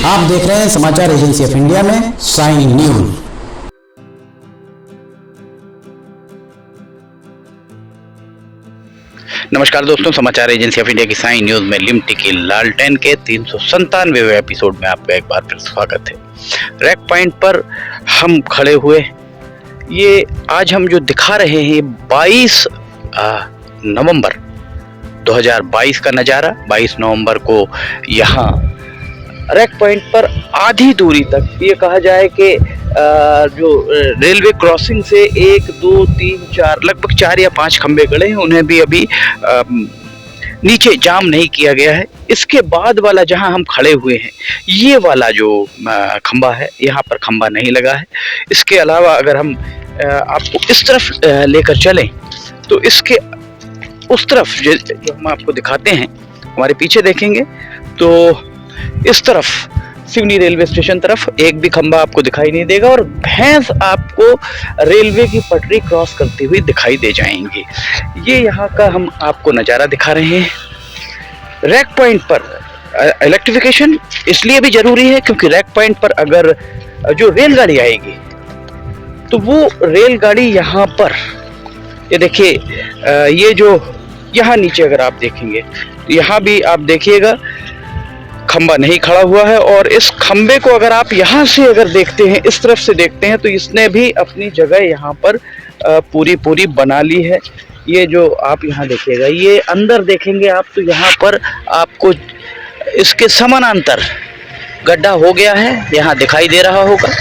आप देख रहे हैं समाचार एजेंसी ऑफ इंडिया में साइन न्यूज। नमस्कार दोस्तों, समाचार एजेंसी ऑफ इंडिया की साइन न्यूज में लिमटी की लालटेन के 397वें एपिसोड में आपका एक बार फिर स्वागत है। रैक पॉइंट पर हम खड़े हुए, ये आज हम जो दिखा रहे हैं 22 नवंबर 2022 का नज़ारा। 22 नवंबर को यहाँ रैक पॉइंट पर आधी दूरी तक, ये कहा जाए कि जो रेलवे क्रॉसिंग से 1 2 3 4 लगभग 4 या 5 खंबे गड़े हैं, उन्हें भी अभी नीचे जाम नहीं किया गया है। इसके बाद वाला जहां हम खड़े हुए हैं, ये वाला जो खंबा है, यहाँ पर खंबा नहीं लगा है। इसके अलावा अगर हम आपको इस तरफ लेकर चलें तो इसके उस तरफ जो हम आपको दिखाते हैं, हमारे पीछे देखेंगे तो इस तरफ सिवनी रेलवे स्टेशन तरफ एक भी खंबा आपको दिखाई नहीं देगा और भैंस आपको रेलवे की पटरी क्रॉस करते हुए दिखाई दे जाएंगे। ये यहाँ का हम आपको नज़ारा दिखा रहे हैं। रैक पॉइंट पर इलेक्ट्रिफिकेशन इसलिए भी जरूरी है क्योंकि रैक पॉइंट पर अगर जो रेलगाड़ी आएगी तो वो रेलगाड़ी यहाँ पर, ये देखिए, ये जो यहाँ नीचे अगर आप देखेंगे तो यहाँ भी आप देखिएगा खंबा नहीं खड़ा हुआ है। और इस खंबे को अगर आप यहाँ से अगर देखते हैं, इस तरफ से देखते हैं, तो इसने भी अपनी जगह यहाँ पर पूरी बना ली है। ये जो आप यहाँ देखिएगा, ये अंदर देखेंगे आप तो यहाँ पर आपको इसके समानांतर गड्ढा हो गया है, यहाँ दिखाई दे रहा होगा।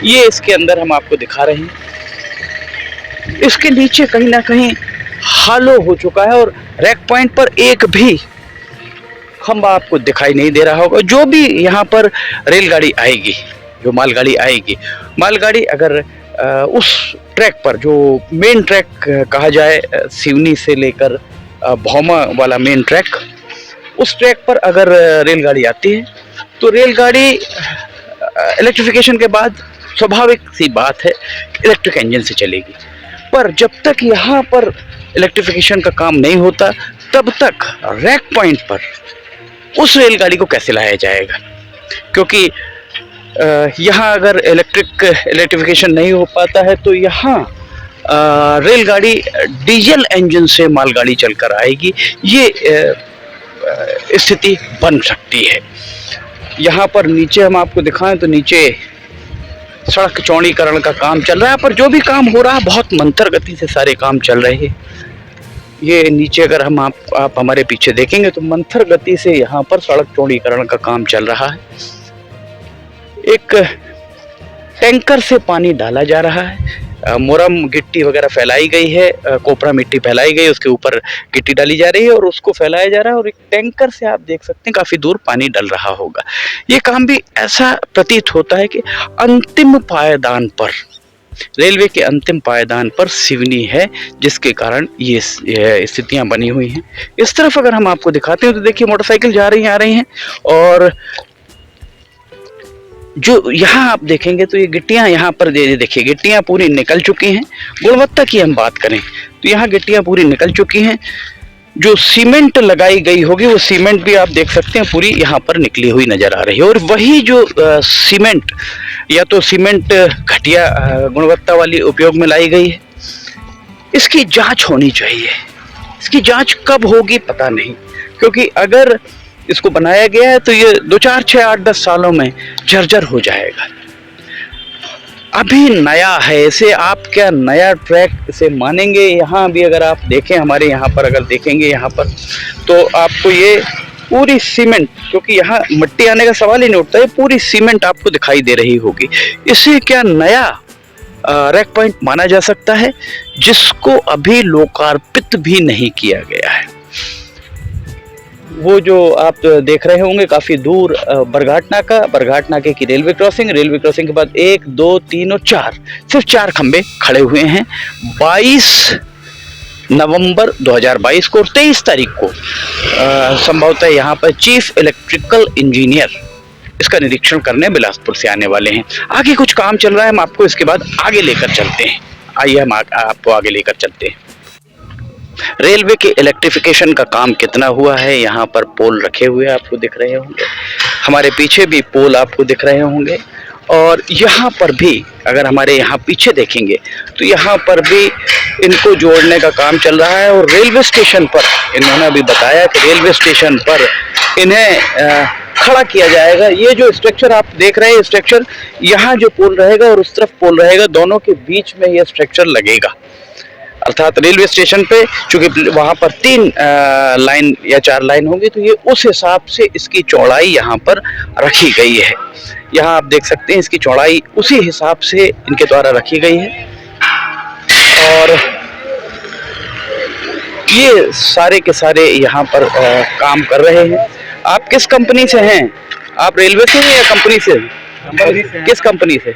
ये इसके अंदर हम आपको दिखा रहे हैं। इसके नीचे कहीं ना कहीं हालो हो चुका है और रैक पॉइंट पर एक भी खंबा आपको दिखाई नहीं दे रहा होगा। जो भी यहाँ पर रेलगाड़ी आएगी, जो मालगाड़ी आएगी, मालगाड़ी अगर उस ट्रैक पर, जो मेन ट्रैक कहा जाए सिवनी से लेकर भौमा वाला मेन ट्रैक, उस ट्रैक पर अगर रेलगाड़ी आती है तो रेलगाड़ी इलेक्ट्रिफिकेशन के बाद स्वाभाविक सी बात है इलेक्ट्रिक इंजन से चलेगी। पर जब तक यहाँ पर इलेक्ट्रिफिकेशन का काम नहीं होता, तब तक रैक पॉइंट पर उस रेलगाड़ी को कैसे लाया जाएगा? क्योंकि यहाँ अगर इलेक्ट्रिफिकेशन नहीं हो पाता है तो यहाँ रेलगाड़ी डीजल इंजन से मालगाड़ी चलकर आएगी। ये स्थिति बन सकती है। यहाँ पर नीचे हम आपको दिखाएं तो नीचे सड़क चौड़ीकरण का काम चल रहा है, पर जो भी काम हो रहा है बहुत मंथर गति से सारे काम चल रहे हैं। ये नीचे अगर हम आप हमारे पीछे देखेंगे तो मंथर गति से यहाँ पर सड़क चौड़ीकरण का काम चल रहा है। एक टैंकर से पानी डाला जा रहा है, मोरम गिट्टी वगैरह फैलाई गई है, कोपरा मिट्टी फैलाई गई है, उसके ऊपर गिट्टी डाली जा रही है और उसको फैलाया जा रहा है। और एक टैंकर से आप देख सकते हैं काफ़ी दूर पानी डल रहा होगा। ये काम भी ऐसा प्रतीत होता है कि अंतिम पायदान पर, रेलवे के अंतिम पायदान पर सिवनी है, जिसके कारण ये स्थितियां बनी हुई हैं। इस तरफ अगर हम आपको दिखाते हैं तो देखिए मोटरसाइकिल जा रही हैं, आ रही हैं, और जो यहाँ आप देखेंगे तो ये गिट्टियां यहाँ पर देखिए, गिट्टियां पूरी निकल चुकी हैं। गुणवत्ता की हम बात करें तो यहाँ गिट्टियां पूरी निकल चुकी हैं। जो सीमेंट लगाई गई होगी वो सीमेंट भी आप देख सकते हैं पूरी यहाँ पर निकली हुई नजर आ रही है। और वही जो सीमेंट, या तो सीमेंट घटिया गुणवत्ता वाली उपयोग में लाई गई है, इसकी जांच होनी चाहिए। इसकी जांच कब होगी पता नहीं, क्योंकि अगर इसको बनाया गया है तो ये 2 4 6 8 10 सालों में जर्जर हो जाएगा। अभी नया है, इसे आप क्या नया ट्रैक इसे मानेंगे? यहाँ भी अगर आप देखें, हमारे यहाँ पर अगर देखेंगे यहाँ पर, तो आपको ये पूरी सीमेंट, क्योंकि यहाँ मिट्टी आने का सवाल ही नहीं उठता है, पूरी सीमेंट आपको दिखाई दे रही होगी। इसे क्या नया रैक पॉइंट माना जा सकता है, जिसको अभी लोकार्पित भी नहीं किया गया है? वो जो आप देख रहे होंगे काफ़ी दूर बरघाट नाके की रेलवे क्रॉसिंग के बाद 1 2 3 और 4, सिर्फ 4 खंबे खड़े हुए हैं। 22 नवंबर 2022 को और 23 तारीख को संभवतः यहाँ पर चीफ इलेक्ट्रिकल इंजीनियर इसका निरीक्षण करने बिलासपुर से आने वाले हैं। आगे कुछ काम चल रहा है, हम आपको इसके बाद आगे लेकर चलते हैं। आइए हम आपको आगे लेकर चलते हैं। रेलवे के इलेक्ट्रिफिकेशन का काम कितना हुआ है। यहाँ पर पोल रखे हुए आपको दिख रहे होंगे, हमारे पीछे भी पोल आपको दिख रहे होंगे, और यहाँ पर भी अगर हमारे यहाँ पीछे देखेंगे तो यहाँ पर भी इनको जोड़ने का काम चल रहा है। और रेलवे स्टेशन पर इन्होंने अभी बताया कि रेलवे स्टेशन पर इन्हें खड़ा किया जाएगा। ये जो स्ट्रक्चर आप देख रहे हैं, स्ट्रक्चर यहाँ जो पोल रहेगा और उस तरफ पोल रहेगा, दोनों के बीच में ये स्ट्रक्चर लगेगा। अर्थात रेलवे स्टेशन पे चूंकि वहाँ पर 3 लाइन या 4 लाइन होगी, तो ये उस हिसाब से इसकी चौड़ाई यहाँ पर रखी गई है। यहाँ आप देख सकते हैं इसकी चौड़ाई उसी हिसाब से इनके द्वारा रखी गई है। और ये सारे के सारे यहाँ पर काम कर रहे हैं। आप किस कंपनी से हैं? आप रेलवे से हैं या कंपनी से? किस कंपनी से?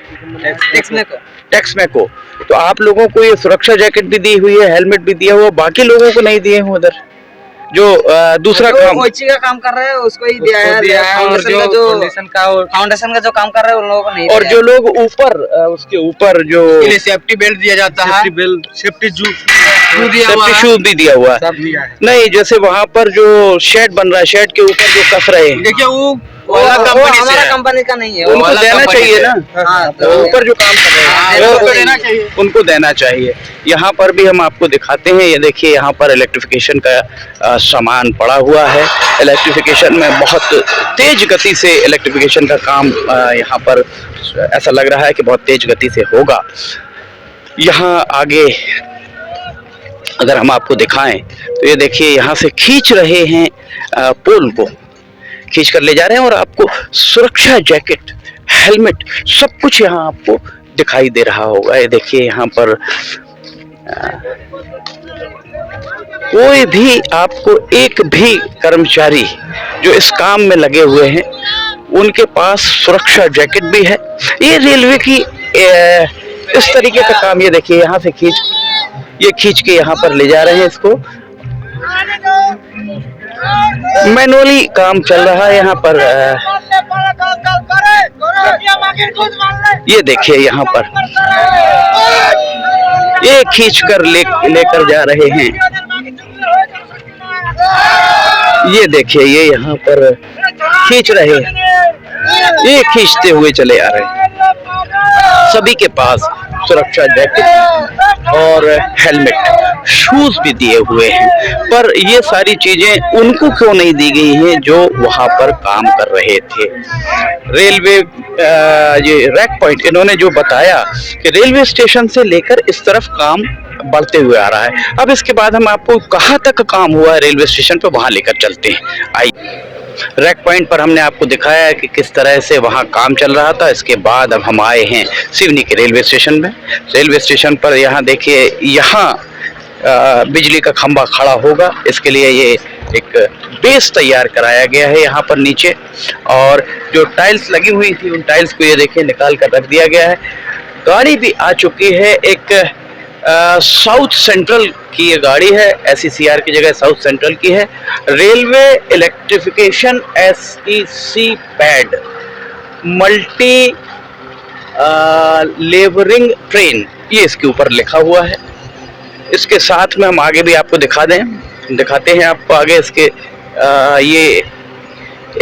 टेक्समेको। तो आप लोगों को ये सुरक्षा जैकेट भी दी हुई है, हेलमेट भी दिया हुआ, बाकी लोगों को नहीं दिए हैं उधर जो दूसरा काम कोची का काम कर रहे हैं उसको ही दिया है। फाउंडेशन का जो काम कर रहे हैं उन लोगों को नहीं। और जो लोग ऊपर उसके ऊपर जो सेफ्टी बेल्ट दिया जाता है, सेफ्टी शूज भी दिया हुआ है। नहीं, जैसे वहाँ पर जो शेड बन रहा है, शेड के ऊपर जो कस रहे हैं, देखिए वो हमारा कंपनी का नहीं है, उनको देना चाहिए ना। तो ऊपर जो काम कर रहे हैं उनको देना चाहिए। यहाँ पर भी हम आपको दिखाते हैं, ये देखिए यहाँ पर इलेक्ट्रिफिकेशन का सामान पड़ा हुआ है। इलेक्ट्रिफिकेशन में बहुत तेज गति से इलेक्ट्रिफिकेशन का काम यहाँ पर ऐसा लग रहा है कि बहुत तेज गति से होगा। यहाँ आगे अगर हम आपको दिखाएं तो ये देखिए यहाँ से खींच रहे हैं, पोल को खींच कर ले जा रहे हैं, और आपको सुरक्षा जैकेट, हेलमेट, सब कुछ यहाँ आपको दिखाई दे रहा होगा। ये देखिए यहाँ पर कोई भी आपको एक भी कर्मचारी जो इस काम में लगे हुए हैं उनके पास सुरक्षा जैकेट भी है। ये रेलवे की इस तरीके का काम, ये देखिए यहाँ से खींच के यहाँ पर ले जा रहे हैं। इसको मैनुअली काम चल रहा है यहाँ पर। ये देखिए यहाँ पर ये खींच कर लेकर जा रहे हैं। ये देखिए ये यहाँ पर खींच रहे हैं, ये खींचते हुए चले आ रहे हैं। सभी के पास सुरक्षा जैकेट और हेलमेट, शूज भी दिए हुए हैं। पर ये सारी चीजें उनको क्यों नहीं दी गई हैं जो वहां पर काम कर रहे थे? रेलवे ये रैक पॉइंट इन्होंने जो बताया कि रेलवे स्टेशन से लेकर इस तरफ काम बढ़ते हुए आ रहा है। अब इसके बाद हम आपको कहाँ तक काम हुआ है रेलवे स्टेशन पे, वहां लेकर चलते हैं। आइए, रैक पॉइंट पर हमने आपको दिखाया है कि किस तरह से वहाँ काम चल रहा था। इसके बाद अब हम आए हैं सिवनी के रेलवे स्टेशन में। रेलवे स्टेशन पर यहाँ देखिए, यहाँ बिजली का खंभा खड़ा होगा, इसके लिए ये एक बेस तैयार कराया गया है यहाँ पर नीचे। और जो टाइल्स लगी हुई थी उन टाइल्स को ये देखिए निकाल कर रख दिया गया है। गाड़ी भी आ चुकी है, एक साउथ सेंट्रल की ये गाड़ी है, SECR की जगह साउथ सेंट्रल की है। रेलवे इलेक्ट्रिफिकेशन SEC पैड मल्टी लेवरिंग ट्रेन, ये इसके ऊपर लिखा हुआ है। इसके साथ में हम आगे भी आपको दिखाते हैं आपको आगे इसके ये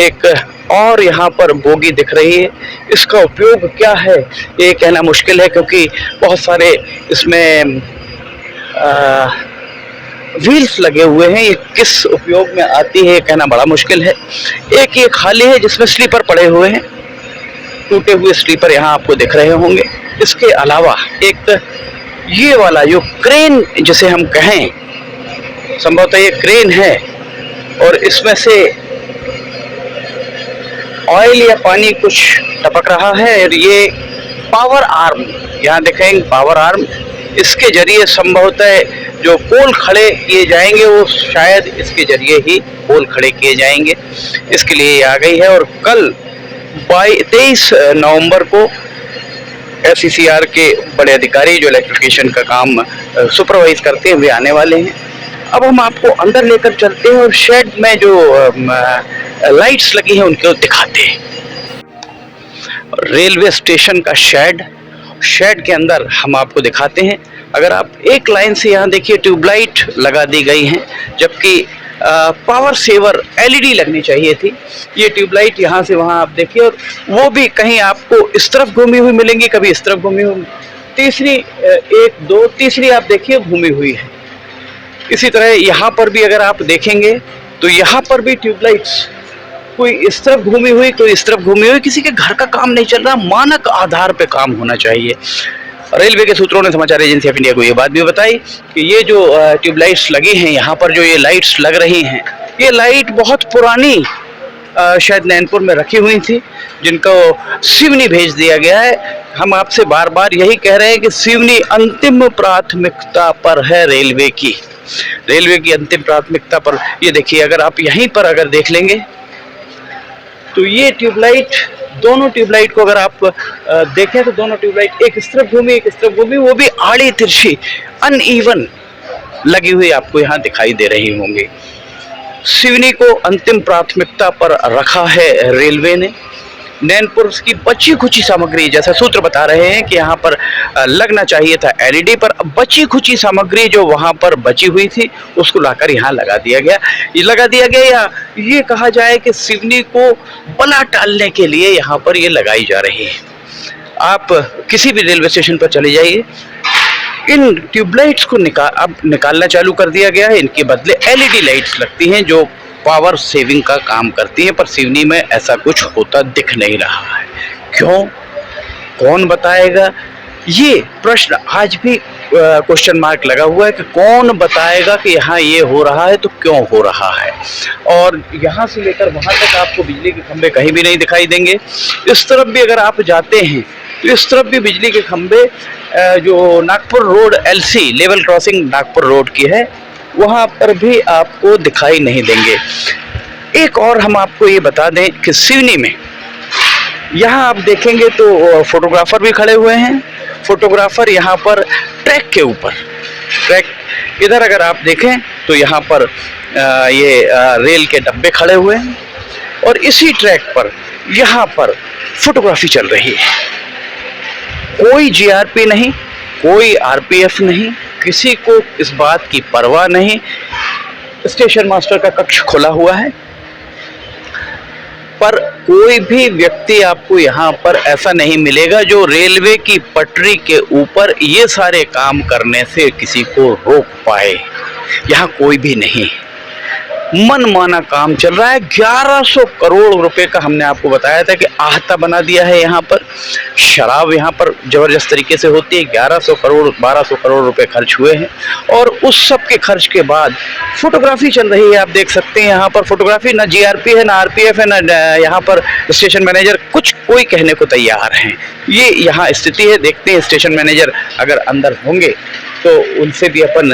एक और यहाँ पर बोगी दिख रही है। इसका उपयोग क्या है ये कहना मुश्किल है, क्योंकि बहुत सारे इसमें व्हील्स लगे हुए हैं। ये किस उपयोग में आती है ये कहना बड़ा मुश्किल है। एक ये खाली है जिसमें स्लीपर पड़े हुए हैं, टूटे हुए स्लीपर यहाँ आपको दिख रहे होंगे। इसके अलावा एक ये वाला जो क्रेन जिसे हम कहें, संभवतः ये क्रेन है और इसमें से ऑयल या पानी कुछ टपक रहा है। और ये पावर आर्म यहाँ देखेंगे, पावर आर्म, इसके जरिए संभवतः जो पोल खड़े किए जाएंगे वो शायद इसके जरिए ही पोल खड़े किए जाएंगे। इसके लिए ये आ गई है। और कल 23 नवंबर को SECR के बड़े अधिकारी जो इलेक्ट्रिफिकेशन का काम सुपरवाइज करते हैं वे आने वाले हैं। अब हम आपको अंदर लेकर चलते हैं और शेड में जो लाइट्स लगी हैं उनको दिखाते हैं। रेलवे स्टेशन का शेड के अंदर हम आपको दिखाते हैं। अगर आप एक लाइन से यहाँ देखिए ट्यूबलाइट लगा दी गई हैं, जबकि पावर सेवर एलईडी लगनी चाहिए थी। ये ट्यूबलाइट यहाँ से वहाँ आप देखिए, और वो भी कहीं आपको इस तरफ घूमी हुई मिलेंगी, कभी इस तरफ घूमी हुई, तीसरी एक दो तीसरी आप देखिए घूमी हुई है। इसी तरह यहाँ पर भी अगर आप देखेंगे तो यहाँ पर भी ट्यूबलाइट्स कोई इस तरफ घूमी हुई, कोई इस तरफ घूमी हुई। किसी के घर का काम नहीं चल रहा, मानक आधार पे काम होना चाहिए। रेलवे के सूत्रों ने समाचार एजेंसी ऑफ इंडिया को ये बात भी बताई कि ये जो ट्यूबलाइट्स लगी हैं यहाँ पर, जो ये लाइट्स लग रही हैं, ये लाइट बहुत पुरानी शायद नैनपुर में रखी हुई थी, जिनको सिवनी भेज दिया गया है। हम आपसे बार बार यही कह रहे हैं कि सिवनी अंतिम प्राथमिकता पर है रेलवे की, रेलवे की अंतिम प्राथमिकता पर। ये देखिए, अगर आप यहीं पर अगर देख लेंगे तो ये ट्यूबलाइट, दोनों ट्यूबलाइट को अगर आप देखें तो दोनों ट्यूबलाइट एक इस तरफ घूमी, एक इस तरफ घूमी, वो भी आड़ी तिरछी अनइवन लगी हुई आपको यहाँ दिखाई दे रही होंगी। सिवनी को अंतिम प्राथमिकता पर रखा है रेलवे ने। नैनपुर की बची खुची सामग्री, जैसा सूत्र बता रहे हैं कि यहाँ पर लगना चाहिए था एलईडी पर, बची खुची सामग्री जो वहाँ पर बची हुई थी उसको लाकर यहाँ लगा दिया गया। ये लगा दिया गया, या ये कहा जाए कि सिवनी को बला टालने के लिए यहाँ पर ये लगाई जा रही है। आप किसी भी रेलवे स्टेशन पर चले जाइए, इन ट्यूबलाइट्स को अब निकालना चालू कर दिया गया है। इनके बदले एलईडी लाइट्स लगती हैं जो पावर सेविंग का काम करती हैं, पर सिवनी में ऐसा कुछ होता दिख नहीं रहा है। क्यों, कौन बताएगा? ये प्रश्न आज भी क्वेश्चन मार्क लगा हुआ है कि कौन बताएगा कि यहाँ ये हो रहा है तो क्यों हो रहा है। और यहाँ से लेकर वहाँ तक आपको बिजली के खंभे कहीं भी नहीं दिखाई देंगे। इस तरफ भी अगर आप जाते हैं तो इस तरफ भी बिजली के खंभे, जो Nagpur road LC level crossing Nagpur road की है, वहाँ पर भी आपको दिखाई नहीं देंगे। एक और हम आपको ये बता दें कि सिवनी में यहाँ आप देखेंगे तो फोटोग्राफर भी खड़े हुए हैं। फोटोग्राफर यहाँ पर ट्रैक के ऊपर, ट्रैक इधर अगर आप देखें तो यहाँ पर ये रेल के डब्बे खड़े हुए हैं, और इसी ट्रैक पर यहाँ पर फोटोग्राफी चल रही है। कोई जीआरपी नहीं, कोई आरपीएफ नहीं, किसी को इस बात की परवाह नहीं। स्टेशन मास्टर का कक्ष खुला हुआ है, पर कोई भी व्यक्ति आपको यहाँ पर ऐसा नहीं मिलेगा जो रेलवे की पटरी के ऊपर ये सारे काम करने से किसी को रोक पाए। यहाँ कोई भी नहीं, मनमाना काम चल रहा है। 1100 करोड़ रुपए का हमने आपको बताया था कि आहता बना दिया है। यहाँ पर शराब यहाँ पर जबरदस्त तरीके से होती है। 1100 करोड़ 1200 करोड़ रुपए खर्च हुए हैं, और उस सब के खर्च के बाद फोटोग्राफी चल रही है। आप देख सकते हैं यहाँ पर फोटोग्राफी, ना जीआरपी है, ना आरपीएफ है, ना यहाँ पर स्टेशन मैनेजर कुछ कोई कहने को तैयार हैं। ये यहाँ स्थिति है। देखते हैं स्टेशन मैनेजर अगर अंदर होंगे तो उनसे भी अपन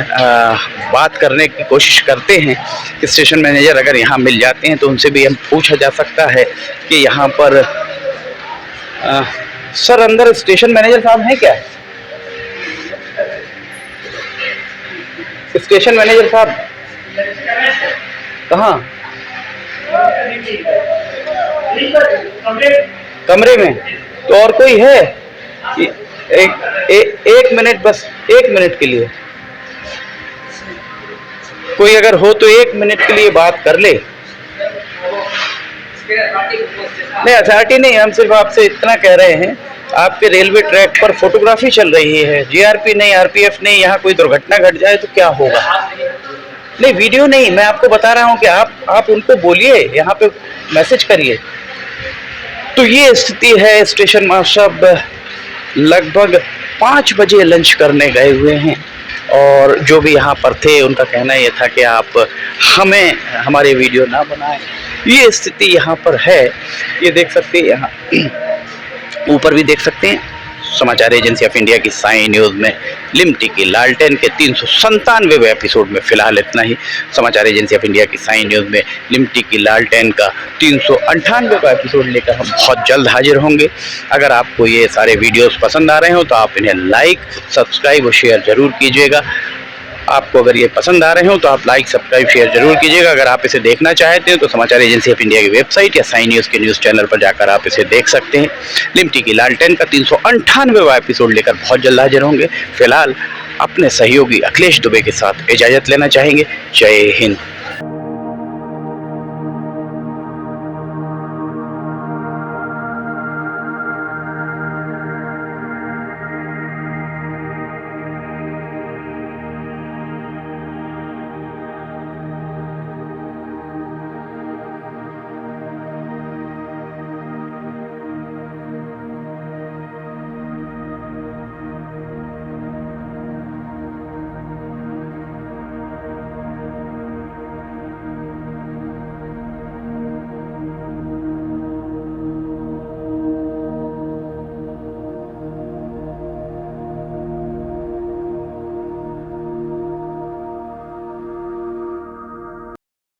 बात करने की कोशिश करते हैं। स्टेशन मैनेजर अगर यहाँ मिल जाते हैं तो उनसे भी हम पूछा जा सकता है कि यहाँ पर सर अंदर स्टेशन मैनेजर साहब हैं क्या? स्टेशन मैनेजर साहब कहाँ? कमरे में। तो और कोई है? एक मिनट, बस 1 मिनट के लिए कोई अगर हो तो 1 मिनट के लिए बात कर ले। नहीं, अथॉरिटी नहीं, हम सिर्फ आपसे इतना कह रहे हैं, आपके रेलवे ट्रैक पर फोटोग्राफी चल रही है। जीआरपी नहीं, आरपीएफ नहीं, यहाँ कोई दुर्घटना घट जाए तो क्या होगा? नहीं, वीडियो नहीं, मैं आपको बता रहा हूँ कि आप उनको बोलिए, यहाँ पे मैसेज करिए। तो ये स्थिति है। स्टेशन मास्टर लगभग 5 बजे लंच करने गए हुए हैं, और जो भी यहाँ पर थे उनका कहना ये था कि आप हमारे वीडियो ना बनाएं। ये स्थिति यहाँ पर है। ये देख सकते हैं, यहाँ ऊपर भी देख सकते हैं। समाचार एजेंसी ऑफ इंडिया की साई न्यूज़ में लिमटी की लालटेन के 397वें एपिसोड में फिलहाल इतना ही। समाचार एजेंसी ऑफ इंडिया की साई न्यूज़ में लिमटी की लालटेन का 398वां एपिसोड लेकर हम बहुत जल्द हाजिर होंगे। अगर आपको ये सारे वीडियोस पसंद आ रहे हो तो आप इन्हें लाइक, सब्सक्राइब और शेयर ज़रूर कीजिएगा। आपको अगर ये पसंद आ रहे हो तो आप लाइक, सब्सक्राइब, शेयर जरूर कीजिएगा। अगर आप इसे देखना चाहते हैं तो समाचार एजेंसी ऑफ इंडिया की वेबसाइट या साई न्यूज़ के न्यूज़ चैनल पर जाकर आप इसे देख सकते हैं। लिमटी की लालटेन का 398वां एपिसोड लेकर बहुत जल्द हाजिर होंगे। फिलहाल अपने सहयोगी अखिलेश दुबे के साथ इजाजत लेना चाहेंगे। जय हिंद।